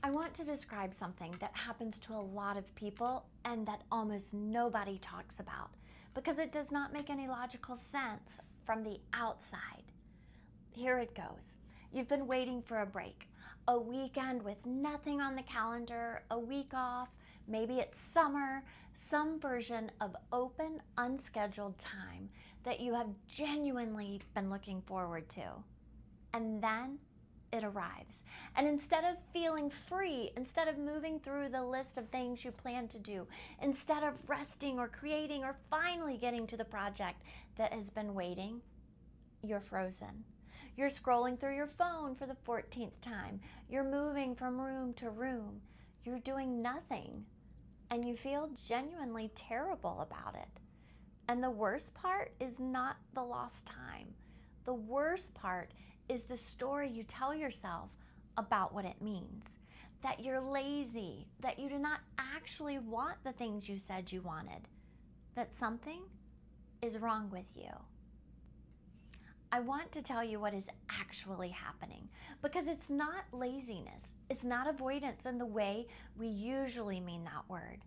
I want to describe something that happens to a lot of people and that almost nobody talks about because it does not make any logical sense from the outside. Here it goes. You've been waiting for a break, a weekend with nothing on the calendar, a week off, maybe it's summer, some version of open, unscheduled time that you have genuinely been looking forward to. And then it arrives. And instead of feeling free, instead of moving through the list of things you plan to do, instead of resting or creating or finally getting to the project that has been waiting, you're frozen. You're scrolling through your phone for the 14th time. You're moving from room to room. You're doing nothing. And you feel genuinely terrible about it. And the worst part is not the lost time. The worst part is the story you tell yourself about what it means. That you're lazy, that you do not actually want the things you said you wanted, that something is wrong with you. I want to tell you what is actually happening because it's not laziness. It's not avoidance in the way we usually mean that word.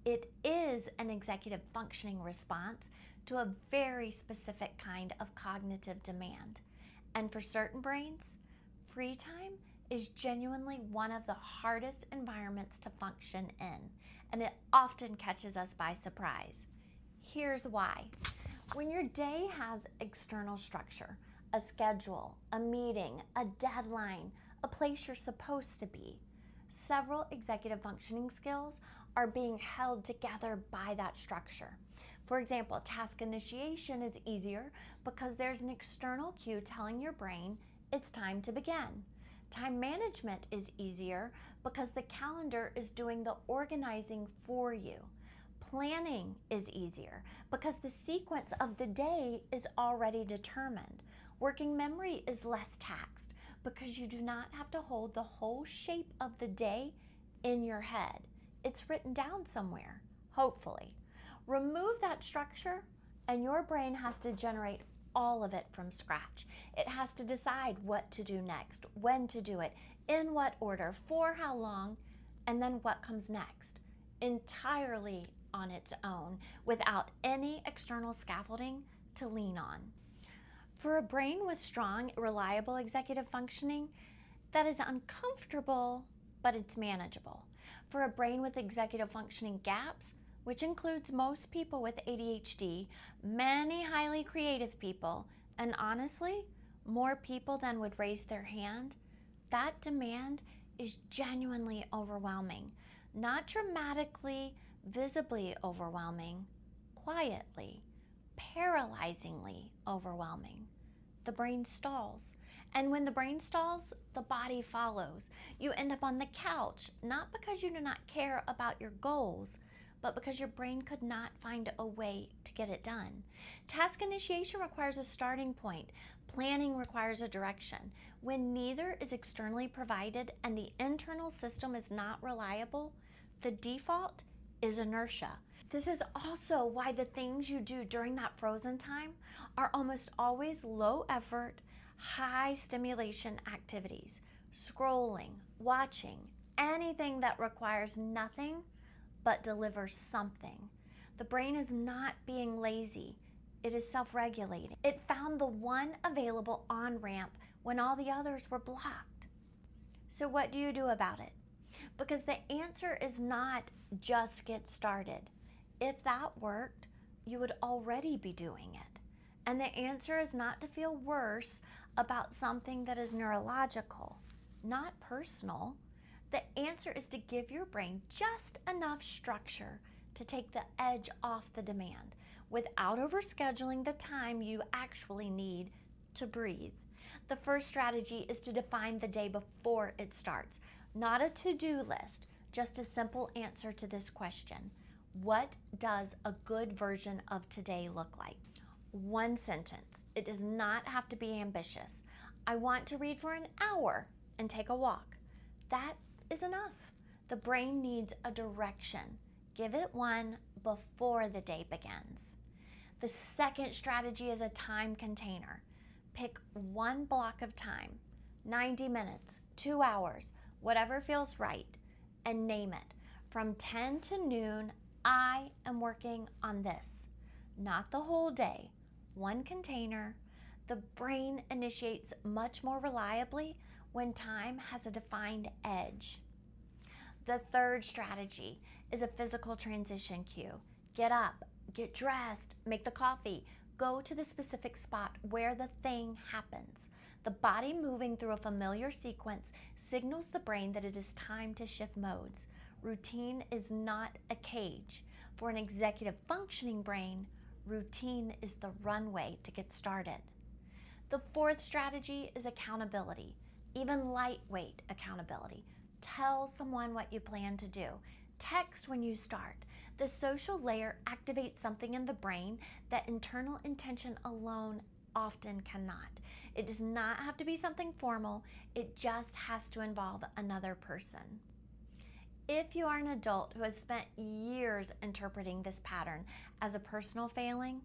It is an executive functioning response to a very specific kind of cognitive demand. And for certain brains, free time is genuinely one of the hardest environments to function in, and it often catches us by surprise. Here's why. When your day has external structure, a schedule, a meeting, a deadline, a place you're supposed to be, several executive functioning skills are being held together by that structure. For example, task initiation is easier because there's an external cue telling your brain it's time to begin. Time management is easier because the calendar is doing the organizing for you. Planning is easier because the sequence of the day is already determined. Working memory is less taxed because you do not have to hold the whole shape of the day in your head. It's written down somewhere, hopefully. Remove that structure and your brain has to generate all of it from scratch. It has to decide what to do next, when to do it, in what order, for how long, and then what comes next, entirely on its own without any external scaffolding to lean on. For a brain with strong, reliable executive functioning, that is uncomfortable, but it's manageable. For a brain with executive functioning gaps, which includes most people with ADHD, many highly creative people, and honestly, more people than would raise their hand, that demand is genuinely overwhelming. Not dramatically, visibly overwhelming, quietly, paralyzingly overwhelming. The brain stalls. And when the brain stalls, the body follows. You end up on the couch, not because you do not care about your goals, but because your brain could not find a way to get it done. Task initiation requires a starting point. Planning requires a direction. When neither is externally provided and the internal system is not reliable, the default is inertia. This is also why the things you do during that frozen time are almost always low effort, high stimulation activities. Scrolling, watching, anything that requires nothing but delivers something. The brain is not being lazy. It is self-regulating. It found the one available on-ramp when all the others were blocked. So what do you do about it? Because the answer is not just get started. If that worked, you would already be doing it. And the answer is not to feel worse about something that is neurological, not personal. The answer is to give your brain just enough structure to take the edge off the demand without overscheduling the time you actually need to breathe. The first strategy is to define the day before it starts. Not a to-do list, just a simple answer to this question. What does a good version of today look like? One sentence. It does not have to be ambitious. I want to read for an hour and take a walk. That is enough. The brain needs a direction. Give it one before the day begins. The second strategy is a time container. Pick one block of time, 90 minutes, 2 hours, whatever feels right, and name it. From 10 to noon, I am working on this. Not the whole day, one container. The brain initiates much more reliably when time has a defined edge. The third strategy is a physical transition cue. Get up, get dressed, make the coffee, go to the specific spot where the thing happens. The body moving through a familiar sequence signals the brain that it is time to shift modes. Routine is not a cage. For an executive functioning brain, routine is the runway to get started. The fourth strategy is accountability, even lightweight accountability. Tell someone what you plan to do. Text when you start. The social layer activates something in the brain that internal intention alone often cannot. It does not have to be something formal, it just has to involve another person. If you are an adult who has spent years interpreting this pattern as a personal failing,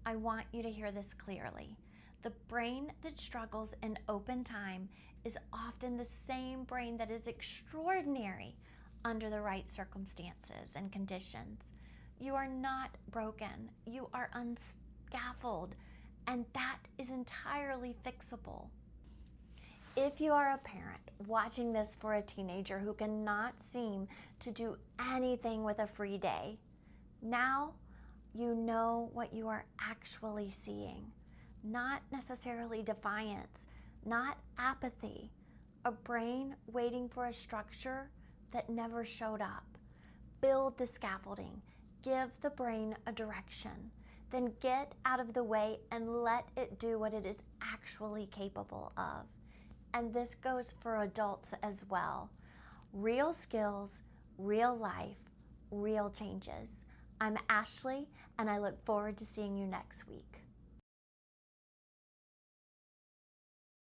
I want you to hear this clearly. The brain that struggles in open time is often the same brain that is extraordinary under the right circumstances and conditions. You are not broken, you are unscaffolded, and that is entirely fixable. If you are a parent watching this for a teenager who cannot seem to do anything with a free day, now you know what you are actually seeing. Not necessarily defiance, not apathy, a brain waiting for a structure that never showed up. Build the scaffolding, give the brain a direction, then get out of the way and let it do what it is actually capable of. And this goes for adults as well. Real skills, real life, real changes. I'm Ashley, and I look forward to seeing you next week.